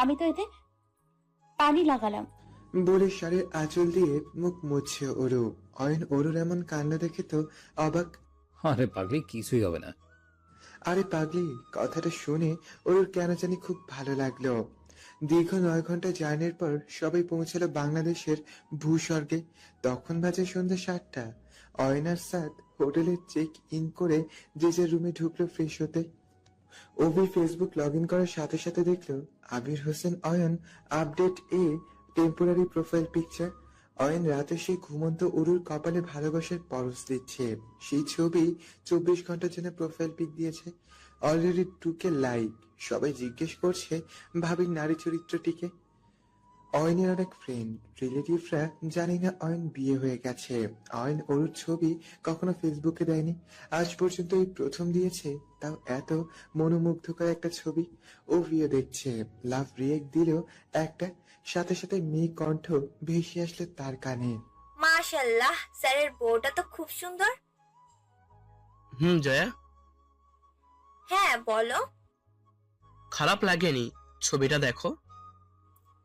আমি তো এতে পানি লাগালাম। বলে শাড়ির আঁচল দিয়ে মুখ মুছছে অরু। অয়ন অরুর এমন কাণ্ড দেখে তো অবাক। আরে পাগলি, কিছুই হবে না। আরে পাগলি, কথাটা শুনে অরুর কেন জানি খুব ভালো লাগলো। দীর্ঘ 9 ঘন্টা জার্নির পর সবাই পৌঁছালো বাংলাদেশের ভূস্বর্গে। তখন বাজে সন্ধ্যা 7টা। অয়ন আর সাদ হোটেলে চেক ইন করে যে যার রুমে ঢুকলো ফ্রেশ হতে। অভি ফেসবুক লগ ইন করার সাথে সাথে দেখলো Abir Hossain Ayan update temporary profile picture. Ayan রাতে সেই ঘুমন্ত অরুর কপালে ভালোবাসার পরশ দিচ্ছে। সেই ছবি 24 ঘন্টার জন্য প্রোফাইল পিক দিয়েছে। Already 2K like. সবাই জিজ্ঞেস করছে ভাবির নারী চরিত্রটিকে। অয়নের অনেক ফ্রেন্ড রিলেটিভরা জানি না অয়ন বিয়ে হয়ে গেছে। অয়ন অরুর ছবি কখনো ফেসবুকে দেয়নি, আজ পর্যন্ত এই প্রথম দিয়েছে, তাও এত মনোমুগ্ধকর একটা ছবি। ও ভিডিও দেখছে, লাভ রিয়েক্ট দিল একটা, সাথে সাথে মেয়ে কণ্ঠ ভেসে আসলো তার কানে। মাশাআল্লাহ, স্যারের বউটা তো খুব সুন্দর। জয়া, হ্যাঁ বলো। খারাপ লাগেনি? ছবিটা দেখো।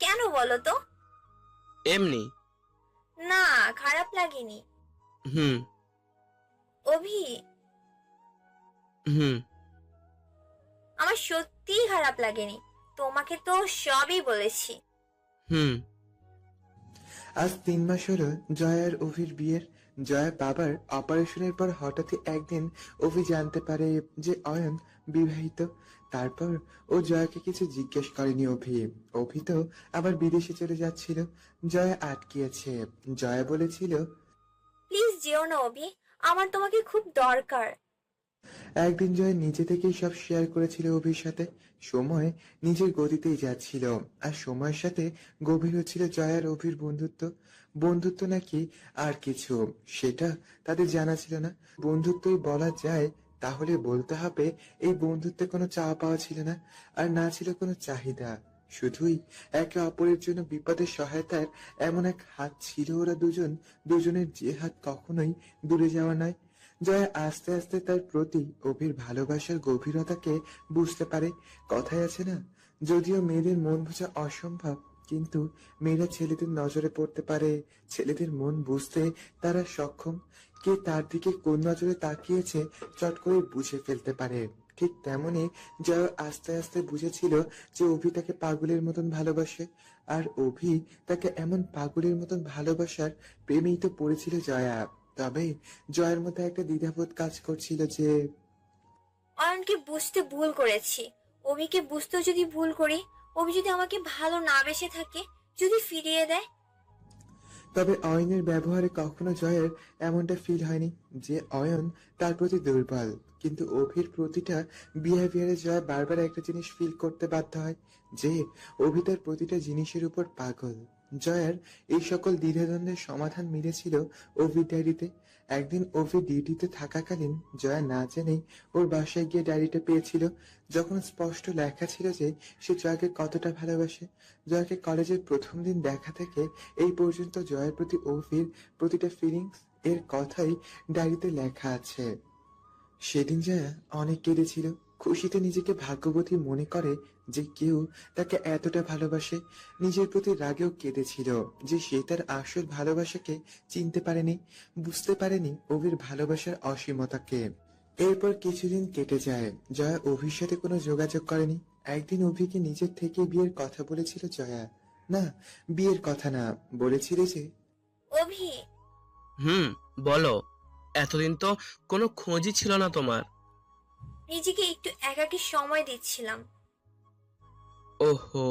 কেন বলো তো? এমনি। না, খারাপ লাগেনি। হুম অভি, হুম আমার সত্যিই খারাপ লাগেনি। তোমাকে তো সবই বলেছি। হুম আজ 3 মাস হলো জয়া আর অভির বিয়ের। জয়া বাবার অপারেশনের পর হঠাৎই একদিন অভি জানতে পারে যে অয়ন বিবাহিত। তারপর ও জয়াকে কিছু জিজ্ঞেস করেনি। অভি তো আবার বিদেশে চলে যাচ্ছিল। জয়া আটকিয়েছে। জয়া বলেছিল, প্লিজ যেও না অভি, আমার তোমাকে খুব দরকার। একদিন জয় নিজে থেকেই সব শেয়ার করেছিল অভির সাথে। সময় নিজের গতিতেই যাচ্ছিল, আর সময়ের সাথে গভীর হচ্ছিল জয় আর অভির বন্ধুত্ব। বন্ধুত্ব নাকি আর কিছু, সেটা তাদের জানা ছিল না। বন্ধুত্বই বলা যায়, তাহলে বলতে হবে এই বন্ধুত্বে কোনো চাওয়া পাওয়া ছিল না, আর না ছিল কোনো চাহিদা। শুধুই একে অপরের জন্য বিপদের সহায়তার এমন এক হাত ছিল ওরা দুজন, দুজনের যে হাত কখনোই দূরে যাওয়া নয়। জয়া আস্তে আস্তে তার প্রতি অভির ভালোবাসার গভীরতাকে বুঝতে পারে। কথায় আছে না, যদিও মেয়েদের মন বোঝা অসম্ভব, কিন্তু মেয়েরা ছেলেদের নজরে পড়তে পারে, ছেলেদের মন বুঝতে তারা সক্ষম। কে তার দিকে কোন নজরে তাকিয়েছে চট করে বুঝে ফেলতে পারে। ঠিক তেমনি জয়া আস্তে আস্তে বুঝেছিল যে অভি তাকে পাগলের মতন ভালোবাসে, আর অভি তাকে এমন পাগলের মতন ভালোবাসার প্রেমেই তো পড়েছিল জয়া। তবে জয়ের মধ্যে একটা দ্বিধাবোধ কাজ করছিল যে অয়নকে বুঝতে ভুল করেছি। অভিকে বুঝতেও যদি ভুল করি, অভি যদি আমাকে ভালো না বেসে থাকে, যদি ফিরিয়ে দেয়। তবে অয়নের ব্যবহারে কখনো জয়ের এমনটা ফিল হয়নি যে অয়ন তার প্রতি দুর্বল। কিন্তু অভির প্রতিটা বিহেভিয়ারে জয় বারবার একটা জিনিস ফিল করতে বাধ্য হয়, যে অভি তার প্রতিটা জিনিসের উপর পাগল। জয়ার এই সকল দ্বিধাদ্বন্দ্বের সমাধান মিলেছিল অভির ডায়েরিতে। একদিন অভি ডিউটিতে থাকাকালীন জয়া না জেনেই ওর বাসায় গিয়ে ডায়েরিটা পেয়েছিল, যখন স্পষ্ট লেখা ছিল যে সে জয়াকে কতটা ভালোবাসে। জয়াকে কলেজের প্রথম দিন দেখা থেকে এই পর্যন্ত জয়ের প্রতি অভির প্রতিটা ফিলিংস এর কথাই ডায়েরিতে লেখা আছে। সেদিন জয়া অনেক কেঁদেছিল। খুশিতে নিজেকে ভাগ্যবতী মনে করে যে কেউ তাকে এতটা ভালোবাসে। নিজের প্রতি রাগেও কেঁদেছিল যে সে তার আসল ভালোবাসাকে চিনতে পারেনি, বুঝতে পারেনি অভির ভালোবাসার অসীমতাকে। এরপর কিছুদিন কেটে যায়, জয়া অভির সাথে কোনো যোগাযোগ করেনি। একদিন অভিকে নিজের থেকে বিয়ের কথা বলেছিল জয়া। না, বিয়ের কথা না, বলেছিল যে অভি, হুম বলো। এতদিন তো কোনো খোঁজই ছিল না তোমার। নিজেকে একটু একাকী সময় দিচ্ছিলাম। ওহো।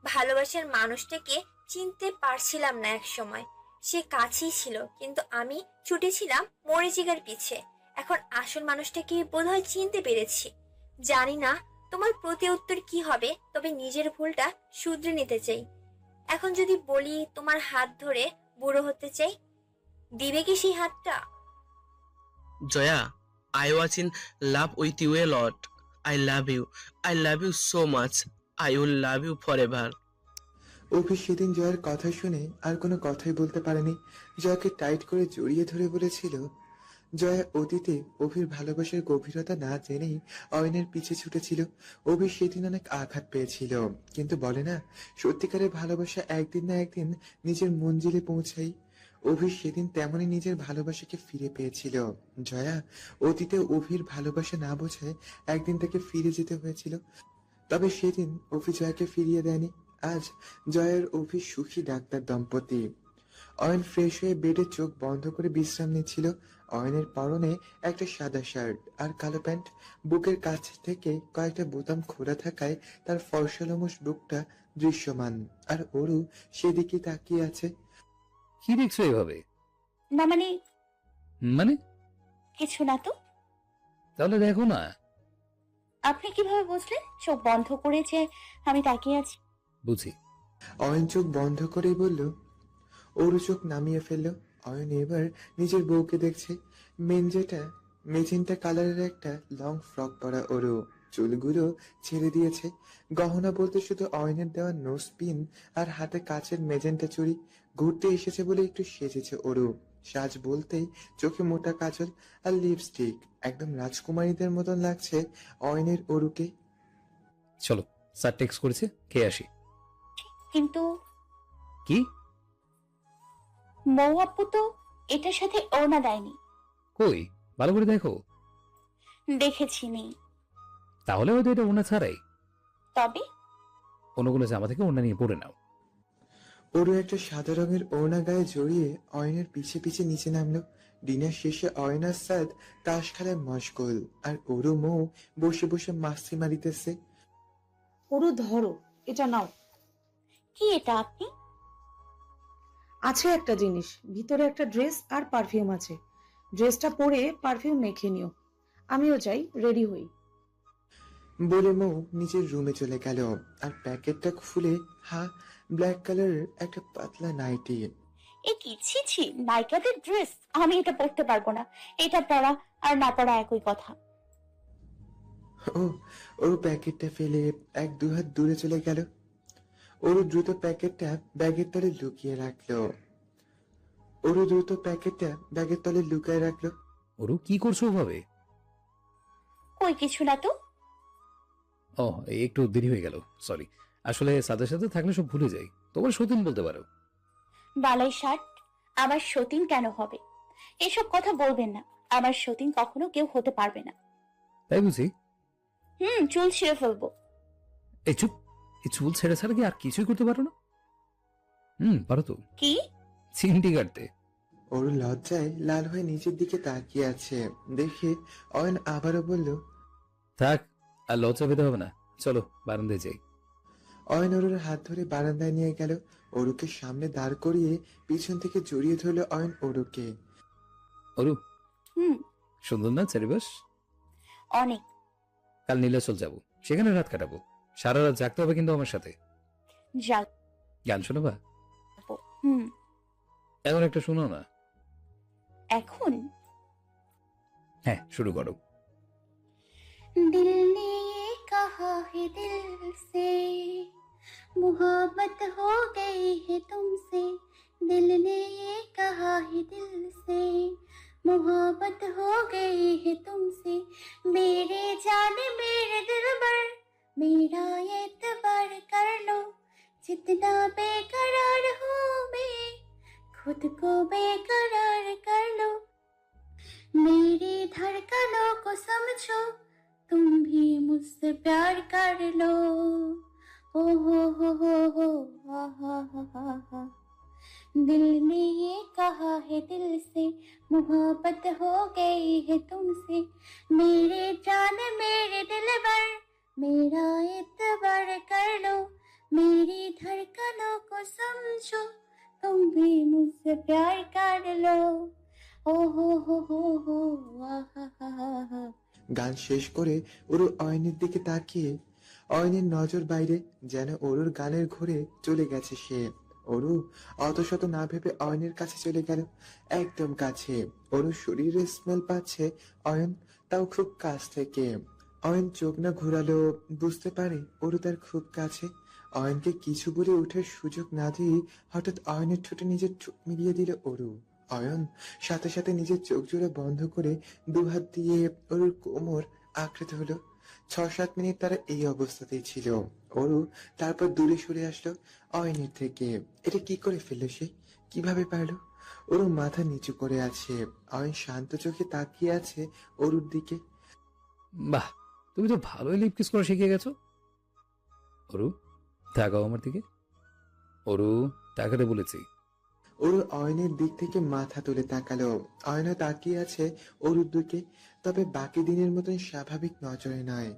ভালোবাসার মানুষটাকে চিনতে পারছিলাম না এক সময়। সে কাছেই ছিল, কিন্তু আমি ছুটেছিলাম মরিচিকার পিছে। এখন আসল মানুষটাকে বোধহয় চিনতে পেরেছি। জানি না তোমার প্রতি উত্তর কি হবে, তবে নিজের ভুলটা শুধরে নিতে চাই। এখন যদি বলি তোমার হাত ধরে বুড়ো হতে চাই, দিবে কি সেই হাতটা? Jaya, I was in love with you a lot. I love you. I love you so much. I will love you forever. Abhi সেদিন জয়ের কথা শুনে আর কোনো কথাই বলতে পারেনি। জয়াকে টাইট করে জড়িয়ে ধরে বলেছিল, জয়া অতীতে অভির ভালোবাসার গভীরতা না জেনেই অয়নের পিছে ছুটেছিল। অভি সেদিন অনেক আঘাত পেয়েছিল, কিন্তু বলে না, সত্যিকারের ভালোবাসা একদিন না একদিন নিজের মঞ্জিলে পৌঁছাই। অভি সেদিন তেমনি নিজের ভালোবাসাকে ফিরে পেয়েছিল। জয়া অতীতে অভির ভালোবাসা না বোঝায় একদিন তাকে ফিরে যেতে হয়েছিল, তবে সেদিন অভি জয়াকে ফিরিয়ে দেয়নি। আজ জয়ার অভি সুখী ডাক্তার দম্পতি। অয়ন ফ্রেশ হয়ে বেডে চোখ বন্ধ করে বিশ্রাম নিচ্ছিল। অয়নের পরনে একটা সাদা শার্ট আর কালো প্যান্ট, বুকের কাছ থেকে কয়েকটা বোতাম খোলা থাকায় তার ফর্সা লোমশ বুকটা দৃশ্যমান, আর অরু সেদিকে তাকিয়ে আছে। কি দেখছো এভাবে? না মানে মানে? কিছু না তো। তাহলে দেখো না। আপনি কিভাবে বুঝলেন চোখ বন্ধ করে যে আমি তাকিয়ে আছি? বুঝি। অয়ন চোখ বন্ধ করেই বলল। অরু চোখ নামিয়ে ফেলল। অয়ন এবার নিজের বউকে দেখছে। মেজেন্টা কালারের একটা লং ফ্রক পরা অরু, চুলগুলো ছেড়ে দিয়েছে। গহনা বলতে শুধু অয়নের দেওয়া নোজ পিন আর হাতে কাচের মেজেন্টা চুড়ি। ঘুরতে এসেছে বলে একটু সেজেছে অরু। সাজ বলতেই চোখে মোটা কাজল আর লিপস্টিক, একদম রাজকুমারীদের মতন লাগছে অয়নের অরুকে। চলো, স্যার টেক্সট করেছে, খেয়ে আসি। কিন্তু কি? মৌ আপু তো এটার সাথে ওড়না দেয়নি। কই, ভালো করে দেখো। দেখেছি নেই। তাহলে হয়তো এটা ওনা ছাড়াই। তবে অন্য কোনো জামা থেকে ওনা নিয়ে পরে নাও। অরু একটা সাদা রঙের ওড়না গায়ে জড়িয়ে অয়নের পিছে পিছে নিচে নামলো। ডিনার শেষে অয়ন আর সাদ তাস খেলায় মশগুল, আর অরু মৌ বসে বসে মাস্তি মারিতেছে। ওরু ধরো, এটা নাও। কি এটা আপনি? আছে একটা জিনিস, ভিতরে একটা ড্রেস আর পারফিউম আছে। ড্রেসটা পরে পারফিউম মেখে নিও। আমিও যাই, রেডি হই। বলে মৌ নিজের রুমে চলে গেল। আর প্যাকেটটা খুলে ব্ল্যাক কালারের একটা পাতলা নাইটি। এ কি, ছি ছি, নায়িকাদের ড্রেস! আমি এটা পরতে পারবো না। এটা পরা আর না পরা একই কথা। ওর প্যাকেটটা ফেলে এক দু হাত দূরে চলে গেল। ওর দ্রুত প্যাকেটটা ব্যাগের তলে লুকিয়ে রাখলো। ওরু, কি করছো ওভাবে? কই কিছু না তো। ও, একটু দেরি হয়ে গেল, সরি। আসলে সাথে সাথে থাকলে সব ভুলে যাই। তোমার সতীন বলতে পারো। বালাই শার্ট, আমার সতীন কেন হবে? এসব কথা বলবেন না। আমার সতীন কখনো কেউ হতে পারবে না। তাই বুঝি? চুল ছিঁড়ে ফেলবো। এই চুপ! এই চুল ছেড়ে ছাড়া কি আর কিছুই করতে পারো না? পারো তো। কি? চিমটি কাটতে। ওর লজ্জায় লাল হয়ে নিচের দিকে তাকিয়ে আছে দেখে অয়ন আবারও বলল। থাক, আর লজ্জা পেতে হবে না। চলো বারান্দায় যাই। অয়ন অরুর হাত ধরে বারান্দায় নিয়ে গেল। অরুকে সামনে দাঁড় করিয়ে পিছন থেকে জড়িয়ে ধরল অয়ন অরুকে। অরু, হুম সুন্দর না চারিপাশ? অনেক। কাল নীলাচল যাবো, সেখানে রাত কাটাবো। সারা রাত জাগতে হবে কিন্তু আমার সাথে। যাক। গান শোনাবা? হুম এখন একটা শোনো না। এখন হ্যাঁ, শুরু করো। दिल ने ये कहा है दिल से मोहब्बत हो गई है तुमसे। दिल ने ये कहा है दिल से मोहब्बत हो गई है तुमसे। मेरे जान मेरे दिलबर मेरा एतबार कर लो। जितना बेकरार हूँ मैं खुद को बेकरार कर लो। मेरी धड़कनों को समझो, तुम भी मुझसे प्यार कर लो। ओ हो हा। दिल ने ये कहा है दिल से मोहब्बत हो गई है तुमसे। मेरे जान मेरे दिलबर मेरा एतबार कर लो। मेरी धड़कनों को समझो, तुम भी मुझसे प्यार कर लो। ओ हो हा। গান শেষ করে অরু অয়নের দিকে তাকিয়ে, অয়নের নজর বাইরে, যেন অরুর গানের ঘোরে চলে গেছে সে। অরু অত শত না ভেবে অয়নের কাছে চলে গেল, একদম কাছে। অরুর শরীরে স্মেল পাচ্ছে অয়ন, তাও খুব কাছ থেকে। অয়ন চোখ না ঘোরালো, বুঝতে পারে অরু তার খুব কাছে। অয়নকে কিছু বলে ওঠার সুযোগ না দিয়ে হঠাৎ অয়নের ঠোঁটে নিজের ঠোঁট মিলিয়ে দিল অরু। অয়ন সাথে সাথে নিজের চোখ জোড়া বন্ধ করে দুহাত দিয়ে ওর কোমর আঁকড়ে ধরলো। 6-7 মিনিট তারা এই অবস্থাতেই ছিল। অরু তারপর দূরে সরে আসলো অয়নের থেকে। এটা কি করে ফেললো সে? কিভাবে পারলো? অরু মাথা নিচু করে আছে। অয়ন শান্ত চোখে তাকিয়ে আছে অরুর দিকে। বাহ, তুমি তো ভালোই লিপ কিস করা শিখে গেছো। অরু, তাকাও আমার দিকে। অরু, তাকাতে বলেছি। অরু অয়নের দিক থেকে মাথা তুলে তাকালো। অয়নও তাকিয়ে আছে অরুর দিকে, তবে বাকি দিনের মতন স্বাভাবিক নজরে নয়,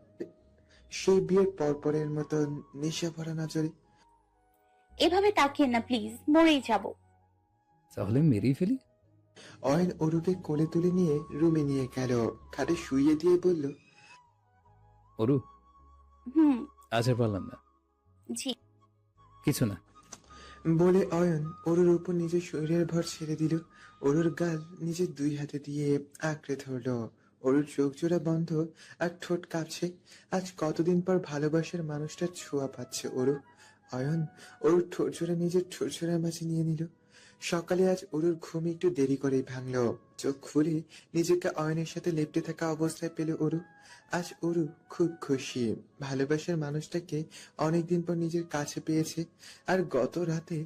সেই বিয়ের পরপরের মতন নেশা ভরা নজরে। এভাবে তাকিয়ে না প্লিজ, মরেই যাব। তাহলে মেরেই ফেলি। অয়ন অরুকে কোলে তুলে নিয়ে রুমে নিয়ে গেল, খাটে শুইয়ে দিয়ে বলল, অরু, হুম। আজ আর পারলাম না। জি। কিছু না। বলে অয়ন অরুর উপর নিজের শরীরের ভর ছেড়ে দিল। অরুর গাল নিজের 2 হাতে দিয়ে আঁকড়ে ধরল। অরুর চোখ জোড়া বন্ধ আর ঠোঁট কাঁপছে। আজ কতদিন পর ভালোবাসার মানুষটার ছোঁয়া পাচ্ছে অরু। অয়ন অরুর ঠোঁট জোড়া নিজের ঠোঁট জোড়ার মাঝে নিয়ে নিল। সকালে আজ অরুর ঘুম একটু দেরি করেই ভাঙলো। চোখ খুলে নিজেকে অয়নের সাথে লেপ্টে থাকা অবস্থায় পেল অরু। আজ অরু খুব খুশি, ভালোবাসার মানুষটাকে অনেকদিন পর নিজের কাছে পেয়েছে। আর গত রাতে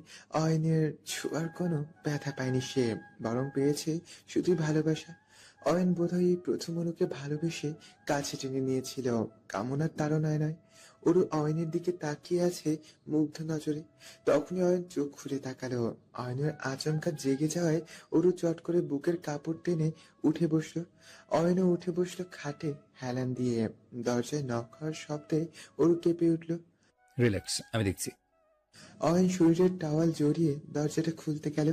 অয়নের ছোঁয়ার কোনো ব্যথা পায়নি সে, বরং পেয়েছে শুধুই ভালোবাসা। অয়ন বোধহয় এই প্রথম অরুকে ভালোবেসে কাছে টেনে নিয়েছিল, কামনার তাড়নায় নয়। অরু অয়নের দিকে তাকিয়ে আছে মুগ্ধ নজরে। তখনই অয়ন চোখ খুলে তাকালো। অয়নের আচমকা জেগে যাওয়ায় অরু চট করে বুকের কাপড় টেনে উঠে বসলো। অয়নও উঠে বসলো খাটে হেলান দিয়ে। দরজায় নক হওয়ার শব্দে অরু কেঁপে উঠল। রিল্যাক্স, আমি দেখছি। অয়ন শরীরের টাওয়াল জড়িয়ে দরজাটা খুলতে গেল।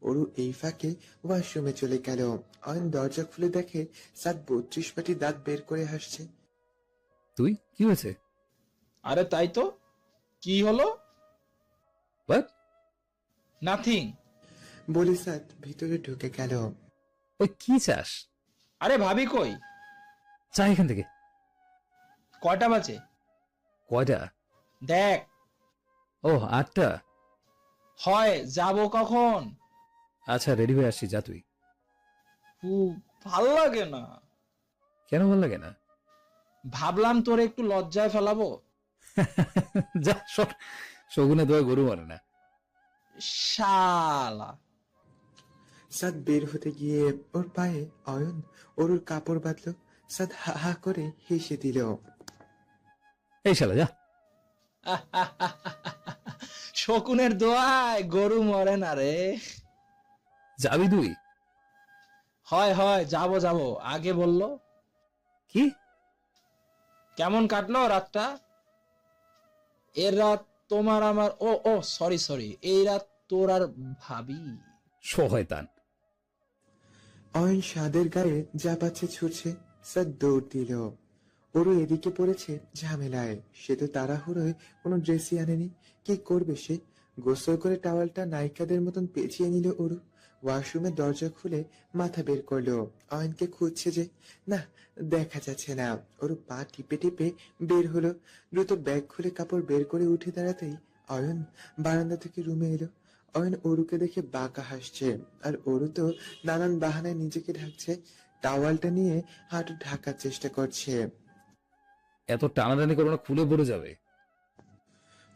অরু এই ফাঁকে ওয়াশরুমে চলে গেল। অয়ন দরজা খুলে দেখে সাত 32 পাটি দাঁত বের করে হাসছে। তুই কি হয়েছে? আরে তাই তো, কি হলো? What? নাথিং। বলে সাত ভিতরে ঢুকে গেল। ওই কি চাস? আরে ভাবি কই? চা এখান থেকে। কয়টা বাজে? কয়টা? দেখ। ও, 8টা। হয় যাব কখন? আচ্ছা, রেডি হয়ে আসছি, যা তুই। ভাল লাগে না। কেন ভালো লাগে না? ভাবলাম তোর একটু লজ্জায় ফেলাবো। যা সর, শগুনে দোয়া গরু মারে না। শালা। সাত বের হতে গিয়ে ওর পায়ে অয়ন অরুর কাপড় বাঁধলো। সাত হা হা করে হেসে দিল। এই শালা যা। শকুনের দোয়ায় গরু মরে না রে। যাবি তুই? হয় হয়, যাব যাব, আগে বললো। কি? কেমন কাটলো রাতটা? এর রাত তোমার আমার, ও ও সরি সরি, এই রাত তোর আর ভাবি। শয়তান। অয়ন সাদের গায়ে যা পাচ্ছে ছুটছে। সাত দৌড় দিল। ওরও এদিকে পড়েছে ঝামেলায়। সে তো তাড়াহুড়োয় কোনো ড্রেসই আনেনি। কি করবে সে? গোসল করে টাওয়ালটা নায়িকাদের মতন পেঁচিয়ে নিল ওরু। ওয়াশরুমের দরজা খুলে মাথা বের করলো। অয়নকে খুঁজছে যে, না, দেখা যাচ্ছে না। ওরু পা টিপে টিপে বের হলো। দ্রুত ব্যাগ খুলে কাপড় বের করে উঠে দাঁড়াতেই অয়ন বারান্দা থেকে রুমে এলো। অয়ন অরুকে দেখে বাঁকা হাসছে, আর অরু তো নানান বাহানায় নিজেকে ঢাকছে। টাওয়ালটা নিয়ে হাঁটু ঢাকার চেষ্টা করছে। এত টানাটানি করো না, খুলে পড়ে যাবে।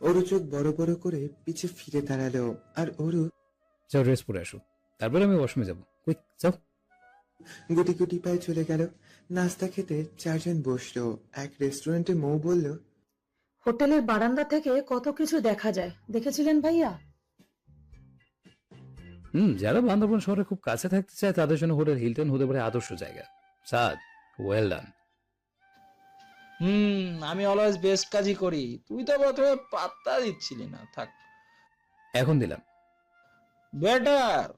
অরু চোখ বড় বড় করে পিছে ফিরে দাঁড়ালো। আর অরু যাও, ড্রেস পরে আসো, তারপরে আমি ওয়াশরুমে যাবো। কুইক যাও। গুটি গুটি পায়ে চলে গেল। নাস্তা খেতে 4 জন বসলো। এক রেস্টুরেন্টে মৌ বলল, হোটেলের বারান্দা থেকে কত কিছু দেখা যায়, দেখেছিলেন ভাইয়া? যারা বান্দরবান শহরে খুব কাছে থাকতে চায় তাদের জন্য হোটেল হিলটন হতে পারে আদর্শ জায়গা। সাদ, ওয়েল ডান। আমি অলওয়েজ বেস্ট কাজই করি। তুই তো প্রথমে পাত্তা দিচ্ছিলি না। থাক, এখন দিলাম। বেটার।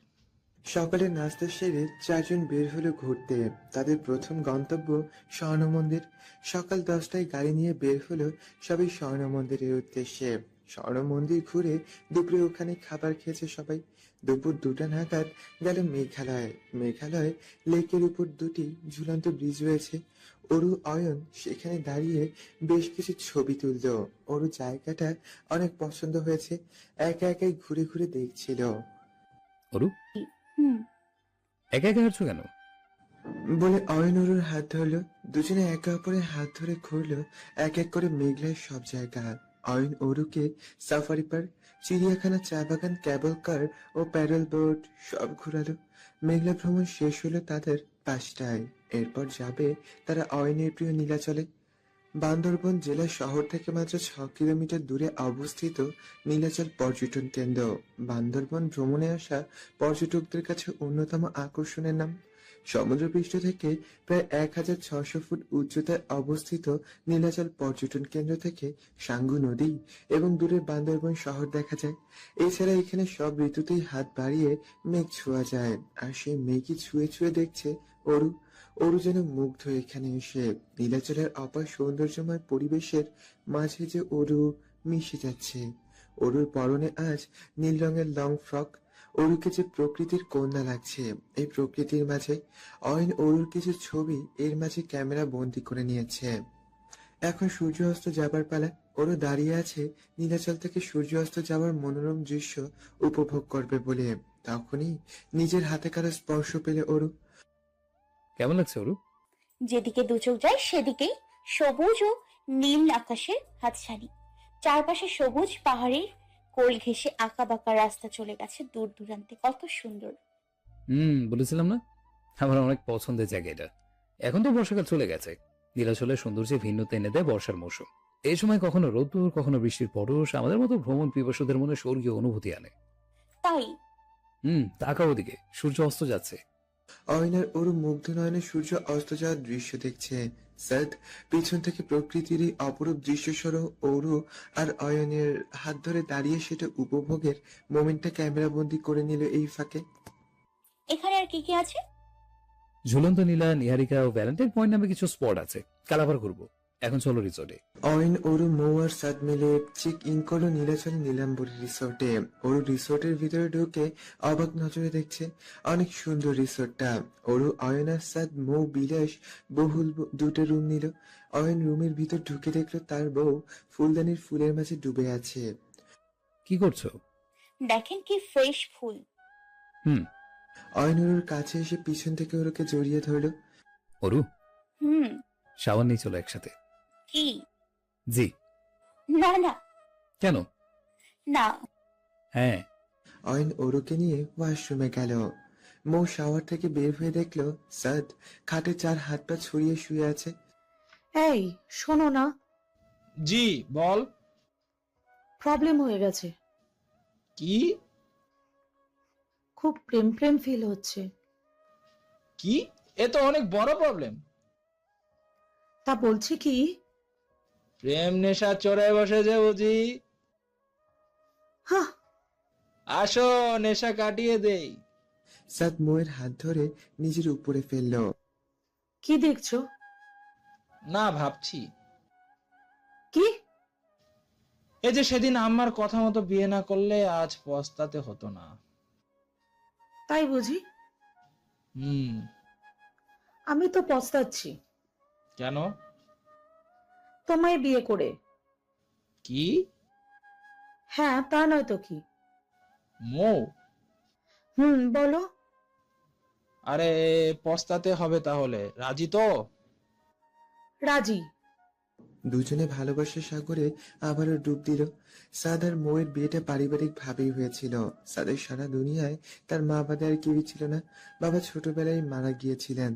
সকালে নাস্তা সেরে 4 জন বের হলো ঘুরতে। তাদের প্রথম গন্তব্য স্বর্ণ মন্দির। সকাল 10টায় গাড়ি নিয়ে বের হলো সবাই স্বর্ণ মন্দিরের উদ্দেশ্যে। স্বর্ণ মন্দির ঘুরে দুপুরে ওখানে খাবার খেয়েছে সবাই। দুপুর 2টা নাগাদ গেল মেঘালয়। মেঘালয় লেকের উপর 2টি ঝুলন্ত ব্রিজ রয়েছে। অরু অয়ন সেখানে দাঁড়িয়ে বেশ কিছু ছবি তুলল। অরু জায়গাটা অনেক পছন্দ হয়েছে, একা একাই ঘুরে ঘুরে দেখছিল। অরু, হুম। একা একা হাঁটছো কেন? বলে অয়ন অরুর হাত ধরলো। দুজনে একে অপরের হাত ধরে ঘুরলো এক এক করে মেঘলার সব জায়গা। অয়ন অরুকে সাফারি পার্ক, চিড়িয়াখানা, চা বাগান, ক্যাবল কার ও প্যাডেল বোট সব ঘোরালো। মেঘলা ভ্রমণ শেষ হলো তাদের 5টায়। এরপর যাবে তারা অয়নের প্রিয় নীলাচলে। বান্দরবন জেলা শহর থেকে মাত্র 6 কিলোমিটার দূরে অবস্থিত নীলাচল পর্যটন কেন্দ্র বান্দরবন ভ্রমণে আসা পর্যটকদের কাছে অন্যতম আকর্ষণের নাম। সমুদ্রপৃষ্ঠ থেকে প্রায় 1600 ফুট উচ্চতায় অবস্থিত নীলাচল পর্যটন কেন্দ্র থেকে সাঙ্গু নদী এবং দূরে বান্দরবন শহর দেখা যায়। এছাড়া এখানে সব ঋতুতেই হাত বাড়িয়ে মেঘ ছোঁয়া যায়, আর সেই মেঘই ছুঁয়ে ছুঁয়ে দেখছে অরু। অরু যেন মুগ্ধ এখানে এসে। নীলাচলের অপার সৌন্দর্যময় পরিবেশের মাঝে যে অরু মিশে যাচ্ছে। অরুর পরনে আজ নীল রঙের লং ফ্রক। অরুকে যে প্রকৃতির কন্যা লাগছে। এই প্রকৃতির মাঝে অয়ন অরুর কিছু ছবি এর মাঝে ক্যামেরা বন্দি করে নিয়েছে। এখন সূর্য অস্ত যাবার পালা। অরু দাঁড়িয়ে আছে নীলাচল থেকে সূর্য অস্ত যাওয়ার মনোরম দৃশ্য উপভোগ করবে বলে। তখনই নিজের হাতে কারো স্পর্শ পেলে অরু। কেমন লাগছে অরু? যেদিকে দু চোখ যায় সেদিকেই সবুজ ও নীল আকাশের হাতছানি। চারপাশে সবুজ পাহাড়ের কোল ঘেঁষে আঁকা বাঁকা রাস্তা চলে গেছে দূর দূরান্তে। কত সুন্দর! বলেছিলাম না, আমার অনেক পছন্দের জায়গা এটা। এখন তো বর্ষাকাল চলে গেছে। নীলাচলের সৌন্দর্যে ভিন্নতা এনে দেয় বর্ষার মৌসুম। এই সময় কখনো রোদ্দুর, কখনো বৃষ্টির পরশ আমাদের মতো ভ্রমণ পিপাসুদের মনে স্বর্গীয় অনুভূতি আনে। তাই তাকাও ওদিকে, সূর্য অস্ত যাচ্ছে। অয়নার অরু মুগ্ধ নয়নে সূর্য অস্ত যাওয়ার দৃশ্য দেখছে। সাদ পিছন থেকে প্রকৃতির এই অপরূপ দৃশ্য সহ অরু আর অয়নের হাত ধরে দাঁড়িয়ে সেটা উপভোগের মোমেন্টটা ক্যামেরা বন্দি করে নিল এই ফাঁকে। এখানে আর কি কি আছে? ঝুলন্ত নীলা, নিহারিকা ও ভ্যালেন্টাইন পয়েন্ট নামে কিছু স্পট আছে, কাল আবার ঘুরবো। এখন চলো রিসোর্টে। অয়ন, অরু, মৌ আর সাদ মিলে চেক ইন করলো নীলাচল নীলাম্বরী রিসোর্টে। অরু রিসোর্টের ভিতরে ঢুকে অবাক নজরে দেখছে। অনেক সুন্দর রিসোর্টটা। অরু, অয়ন আর সাদ, মৌ, বিলাস বহুল দুটো রুম নিল। অয়ন রুমের ভিতর ঢুকে দেখলো তার বউ ফুলদানির ফুলের মাঝে ডুবে আছে। কি করছো? দেখেন কি ফ্রেশ ফুল। অয়ন অরুর কাছে এসে পিছন থেকে ওরকে জড়িয়ে ধরলো। অরু, হুম। শাওয়ার নিয়ে চলো একসাথে। কি? জি। না না। কেন? না। হ্যাঁ। অয়ন অরুকে নিয়ে ওয়াশরুমে গেল। মৌ শাওয়ার থেকে বের হয়ে দেখলো সাদ খাটে 4 হাত পা ছড়িয়ে শুয়ে আছে। এই শোনো না, জি বল। প্রবলেম হয়ে গেছে। কি? খুব প্রেম প্রেম ফিল হচ্ছে। কি? এ তো অনেক বড় প্রবলেম। তা বলছি কি, প্রেম নেশা চড়ে বসেছে বুঝি। হ্যাঁ আসো নেশা কাটিয়ে দেই। সাদ মৌয়ের হাত ধরে নিজের উপরে ফেললো। কি দেখছো? না ভাবছি, কি? এই যে সেদিন আমার কথা মতো বিয়ে না করলে আজ পস্তাতে হতো না। তাই বুঝি? আমি তো পস্তাচ্ছি। কেন? তোমায় বিয়ে করে। কি? হ্যাঁ, তা নয় তো কি। মৌ, বলো। আরে পস্তাতে হবে তাহলে, রাজি তো? রাজি। দুজনে ভালোবাসার সাগরে আবারও ডুব দিল। সাদ আর মৌয়ের বিয়েটা পারিবারিক ভাবেই হয়েছিল। সাদের সারা দুনিয়ায় তার মা বাবা আর কেউই ছিল না। বাবা ছোটবেলায় মারা গিয়েছিলেন।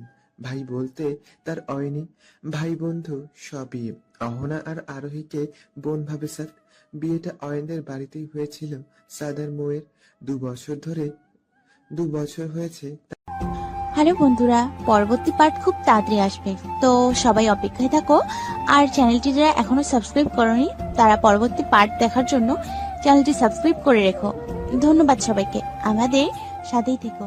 ভাই বলতে তার অয়নি, ভাই বন্ধু সবই। অহনা আর আরোহীকে বোন ভাবে সাদ। বিয়েটা অয়নদের বাড়িতেই হয়েছিল সাদ আর মৌয়ের। 2 বছর হয়েছে। হ্যালো বন্ধুরা, পরবর্তী পার্ট খুব তাড়াতাড়ি আসবে, তো সবাই অপেক্ষায় থাকো। আর চ্যানেলটি যারা এখনো সাবস্ক্রাইব করোনি তারা পরবর্তী পার্ট দেখার জন্য চ্যানেলটি সাবস্ক্রাইব করে রেখো। ধন্যবাদ সবাইকে, আমাদের সাথেই থেকো।